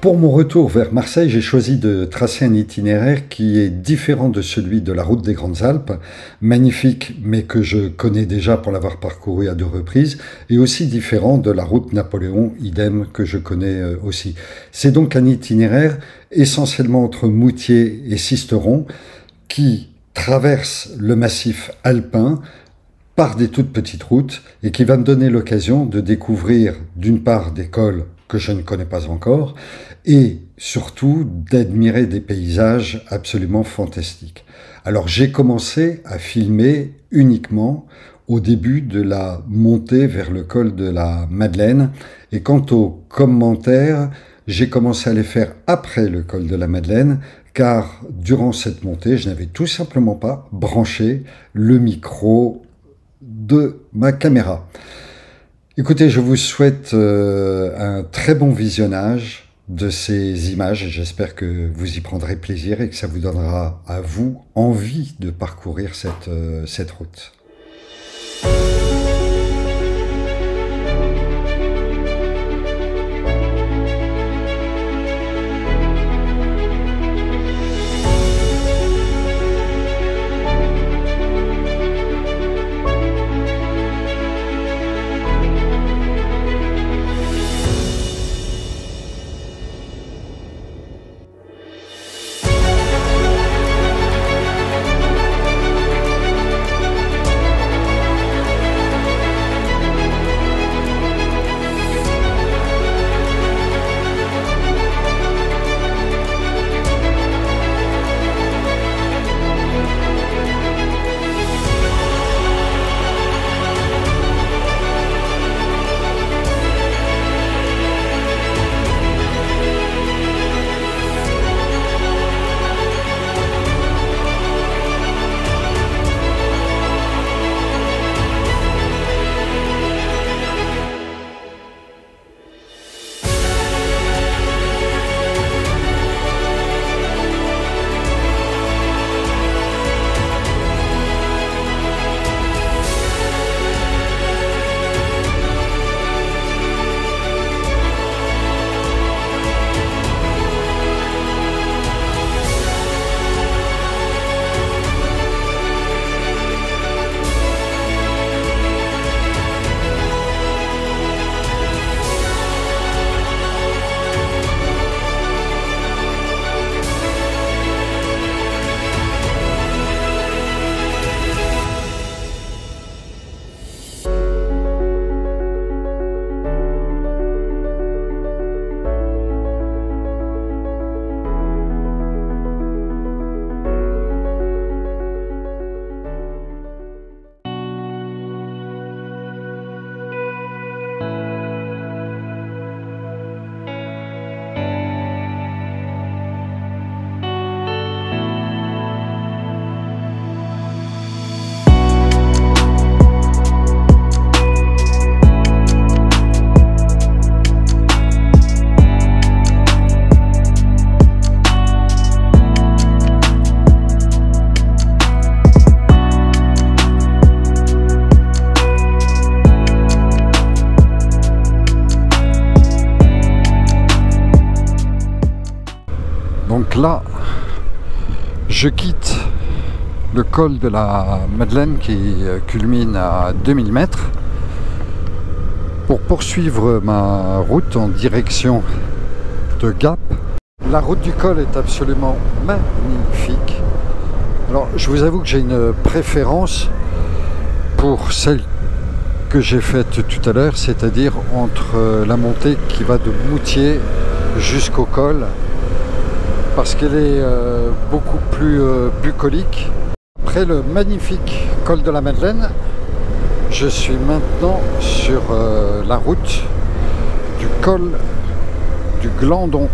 Pour mon retour vers Marseille, j'ai choisi de tracer un itinéraire qui est différent de celui de la route des Grandes Alpes, magnifique mais que je connais déjà pour l'avoir parcouru à 2 reprises, et aussi différent de la route Napoléon, idem, que je connais aussi. C'est donc un itinéraire essentiellement entre Moutier et Sisteron qui traverse le massif alpin par des toutes petites routes et qui va me donner l'occasion de découvrir d'une part des cols que je ne connais pas encore et surtout d'admirer des paysages absolument fantastiques. Alors j'ai commencé à filmer uniquement au début de la montée vers le col de la Madeleine et quant aux commentaires, j'ai commencé à les faire après le col de la Madeleine car durant cette montée, je n'avais tout simplement pas branché le micro de ma caméra. Écoutez, je vous souhaite un très bon visionnage de ces images et j'espère que vous y prendrez plaisir et que ça vous donnera à vous envie de parcourir cette route. Donc là, je quitte le col de la Madeleine qui culmine à 2000 mètres pour poursuivre ma route en direction de Gap. La route du col est absolument magnifique. Alors je vous avoue que j'ai une préférence pour celle que j'ai faite tout à l'heure, c'est-à-dire entre la montée qui va de Moutier jusqu'au col, parce qu'elle est beaucoup plus bucolique. Après le magnifique col de la Madeleine, je suis maintenant sur la route du col du Glandon.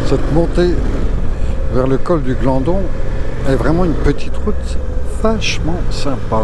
Cette montée vers le col du Glandon est vraiment une petite route vachement sympa.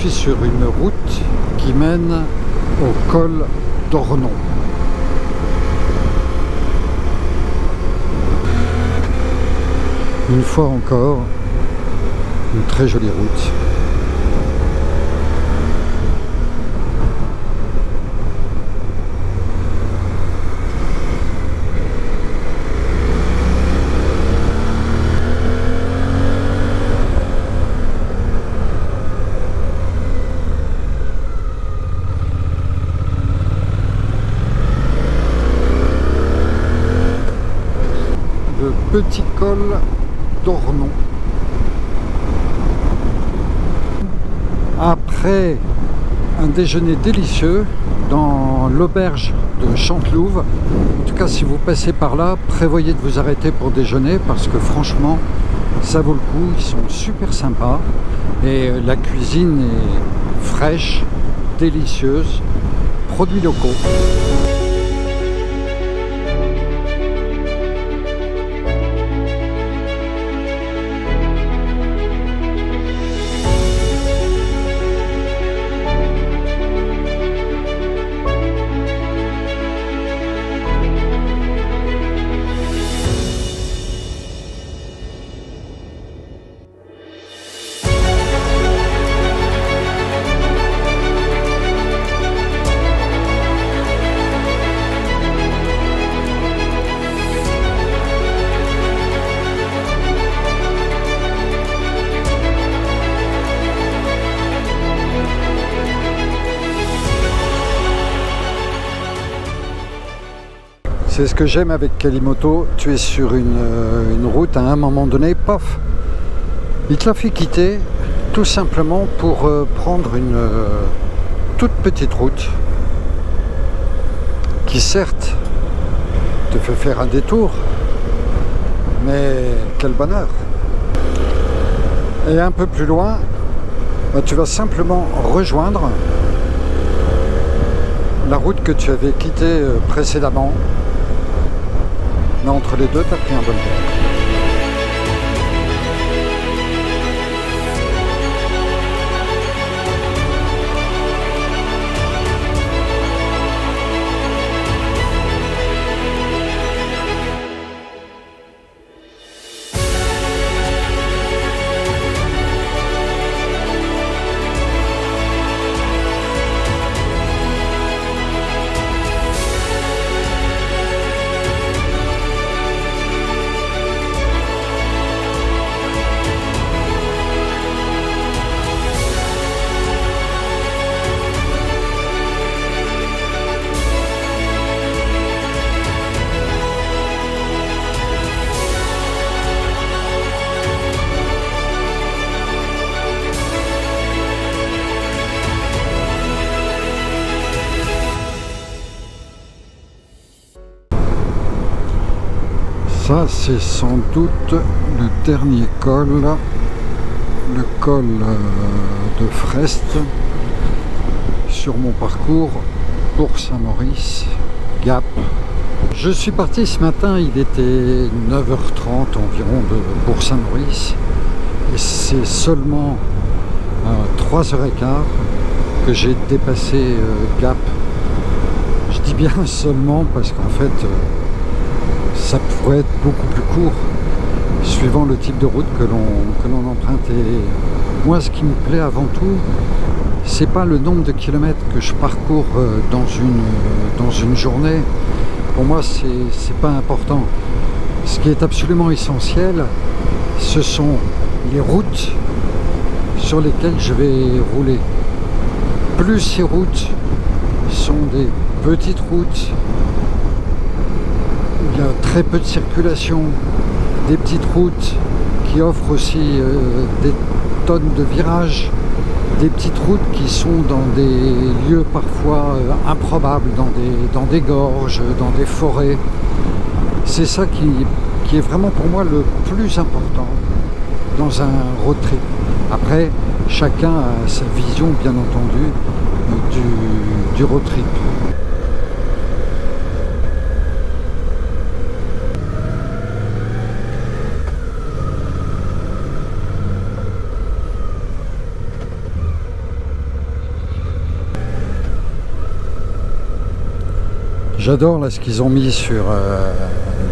suis sur une route qui mène au col d'Ornon. Une fois encore, une très jolie route. Le petit col d'Ornon. Après un déjeuner délicieux dans l'auberge de Chantelouve, en tout cas si vous passez par là, prévoyez de vous arrêter pour déjeuner parce que franchement ça vaut le coup, ils sont super sympas et la cuisine est fraîche, délicieuse, produits locaux. C'est ce que j'aime avec Qualimoto, tu es sur une route à un moment donné, paf, il te la fait quitter tout simplement pour prendre une toute petite route qui certes te fait faire un détour, mais quel bonheur. Et un peu plus loin, bah, tu vas simplement rejoindre la route que tu avais quittée précédemment. Mais entre les deux, tu as pris un bon verre. Ça, c'est sans doute le dernier col, le col de Frest, sur mon parcours pour Saint-Maurice, Gap. Je suis parti ce matin, il était 9h30 environ de Bourg-Saint-Maurice, et c'est seulement à 3h15 que j'ai dépassé Gap. Je dis bien seulement parce qu'en fait, ça pourrait être beaucoup plus court suivant le type de route que l'on emprunte. Et moi, ce qui me plaît avant tout, c'est pas le nombre de kilomètres que je parcours dans une journée. Pour moi, c'est pas important. Ce qui est absolument essentiel, ce sont les routes sur lesquelles je vais rouler. Plus ces routes sont des petites routes, il y a très peu de circulation, des petites routes qui offrent aussi des tonnes de virages, des petites routes qui sont dans des lieux parfois improbables, dans des gorges, dans des forêts. C'est ça qui est vraiment pour moi le plus important dans un road trip. Après, chacun a sa vision, bien entendu, du road trip. J'adore là ce qu'ils ont mis sur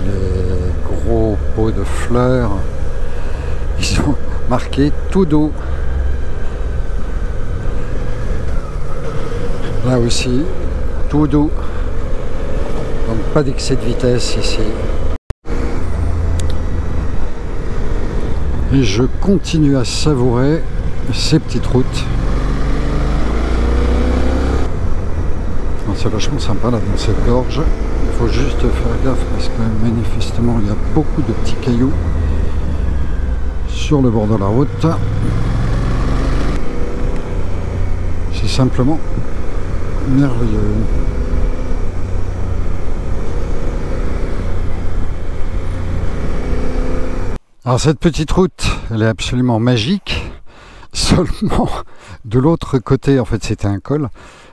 les gros pots de fleurs. Ils ont marqué tout doux. Là aussi, tout doux. Donc pas d'excès de vitesse ici. Et je continue à savourer ces petites routes. C'est vachement sympa là dans cette gorge. Il faut juste faire gaffe parce que manifestement il y a beaucoup de petits cailloux sur le bord de la route. C'est simplement merveilleux. Alors cette petite route, elle est absolument magique. Seulement de l'autre côté, en fait c'était un col,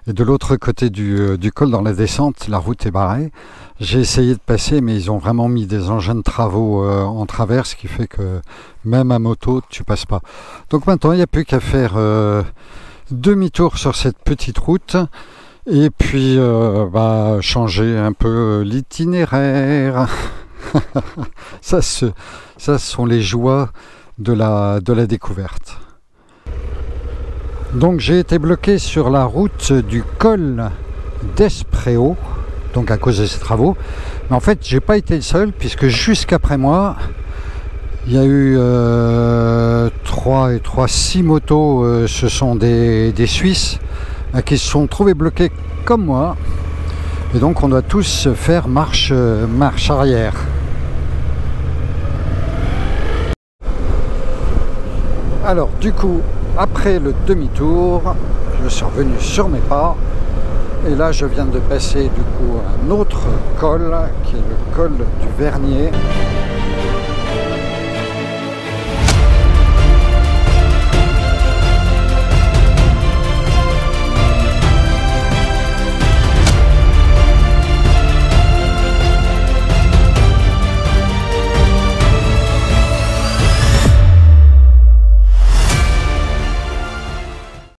et de l'autre côté du col dans la descente, la route est barrée. J'ai essayé de passer, mais ils ont vraiment mis des engins de travaux en travers, ce qui fait que même à moto, tu passes pas. Donc maintenant, il n'y a plus qu'à faire demi-tour sur cette petite route, et puis changer un peu l'itinéraire. Ça, ce sont les joies de la découverte. Donc j'ai été bloqué sur la route du col d'Espreau, donc à cause de ces travaux. Mais en fait, j'ai pas été le seul, puisque jusqu'après moi, il y a eu 6 motos, ce sont des Suisses, qui se sont trouvés bloqués comme moi. Et donc on doit tous faire marche arrière. Alors du coup, après le demi-tour, je suis revenu sur mes pas. Et là, je viens de passer du coup un autre col, qui est le col du Vernier.